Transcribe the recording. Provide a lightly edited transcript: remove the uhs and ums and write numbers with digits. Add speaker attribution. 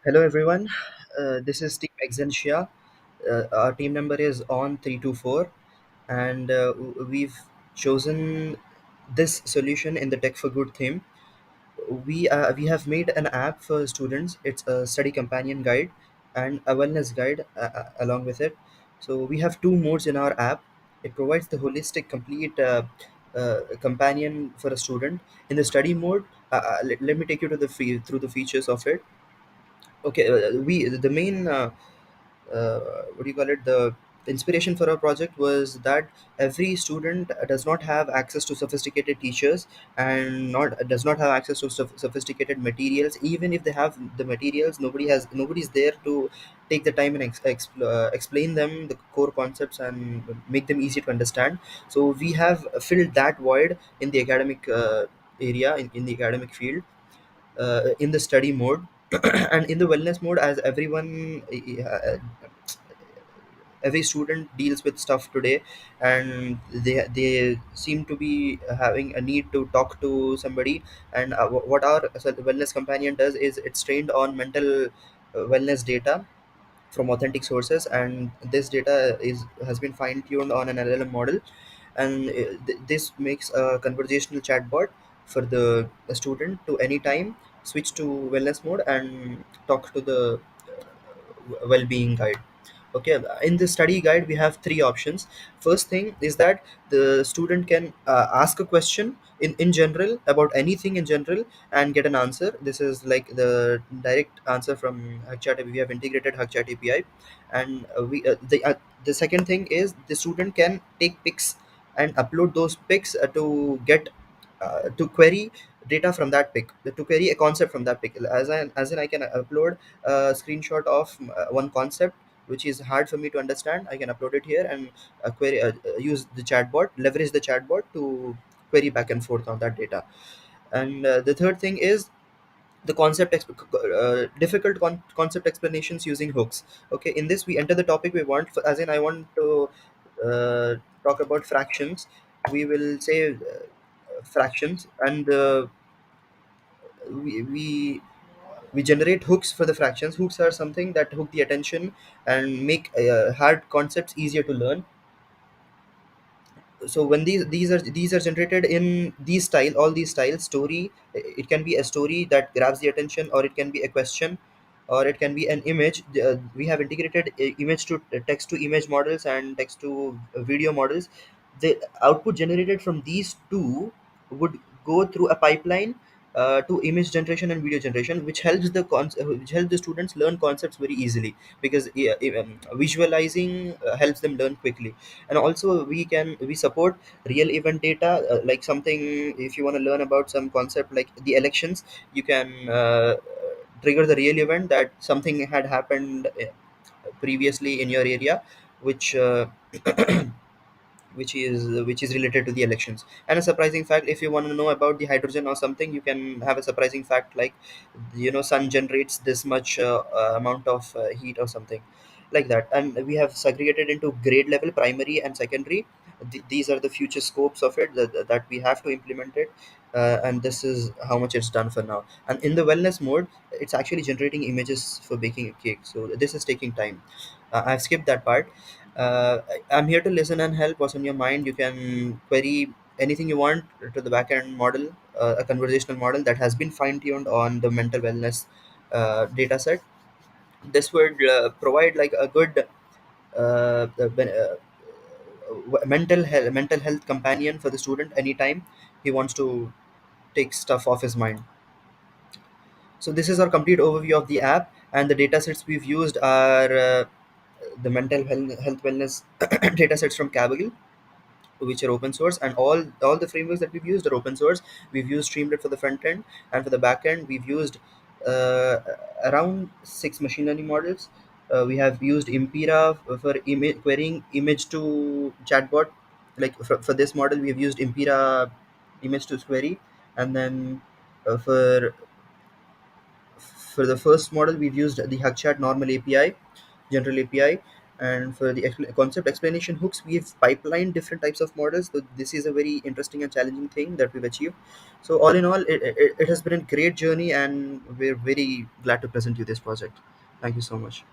Speaker 1: Hello everyone, this is Team Exentia. Our team number is on 324 and we've chosen this solution in the Tech for Good theme. We have made an app for students. It's a study companion guide and a wellness guide along with it. So we have two modes in our app. It provides the holistic complete companion for a student. In the study mode, let me take you to through the features of it. Okay, we the main what do you call it, the inspiration for our project was that every student does not have access to sophisticated teachers and not does not have access to sophisticated materials. Even if they have the materials, nobody's there to take the time and explain them the core concepts and make them easy to understand. So we have filled that void in the academic area, in the academic field, in the study mode. And in the wellness mode, as every student deals with stuff today, and they seem to be having a need to talk to somebody. And what our wellness companion does is it's trained on mental wellness data from authentic sources, and this data is has been fine tuned on an LLM model. And this makes a conversational chatbot for the student to anytime switch to wellness mode and talk to the well-being guide. Okay, in the study guide we have three options. First thing is that the student can ask a question in general about anything in general and get an answer. This is like the direct answer from HubChat. We have integrated HubChat API. And the second thing is the student can take pics and upload those pics to query data from that pic, to query a concept from that pic. As in I can upload a screenshot of one concept which is hard for me to understand. I can upload it here and use the chatbot, leverage the chatbot to query back and forth on that data. And the third thing is the difficult concept explanations using hooks. Okay, in this we enter the topic we want. As in I want to talk about fractions. We will say fractions, and we, we we generate hooks for the fractions. Hooks are something that hook the attention and make hard concepts easier to learn. So when these are generated in these style, all these styles, story, it can be a story that grabs the attention, or it can be a question, or it can be an image. We have integrated image to text to image models and text to video models. The output generated from these two would go through a pipeline to image generation and video generation, which helps the students learn concepts very easily, because visualizing helps them learn quickly. And also we support real event data, like something, if you want to learn about some concept like the elections, you can trigger the real event that something had happened previously in your area, which which is related to the elections. And a surprising fact, if you want to know about the hydrogen or something, you can have a surprising fact like, sun generates this much amount of heat or something like that. And we have segregated into grade level, primary and secondary. These are the future scopes of it, that we have to implement it. And this is how much it's done for now. And in the wellness mode, it's actually generating images for baking a cake, so this is taking time. I've skipped that part. I'm here to listen and help. What's on your mind? You can query anything you want to the backend model, a conversational model that has been fine tuned on the mental wellness data set. This would provide like a good mental health companion for the student anytime he wants to take stuff off his mind. So this is our complete overview of the app, and the data sets we've used are the health wellness data sets from Kabul, which are open source, and all the frameworks that we've used are open source. We've used Streamlit for the front end, and for the back end we've used uh, around 6 machine learning models. We have used Impera for querying image to chatbot. Like for this model we have used Impera image to query. And then for the first model we've used the HubChat normal API, general API. And for the concept explanation hooks, we've pipelined different types of models. So this is a very interesting and challenging thing that we've achieved. So all in all, it has been a great journey, and we're very glad to present you this project. Thank you so much.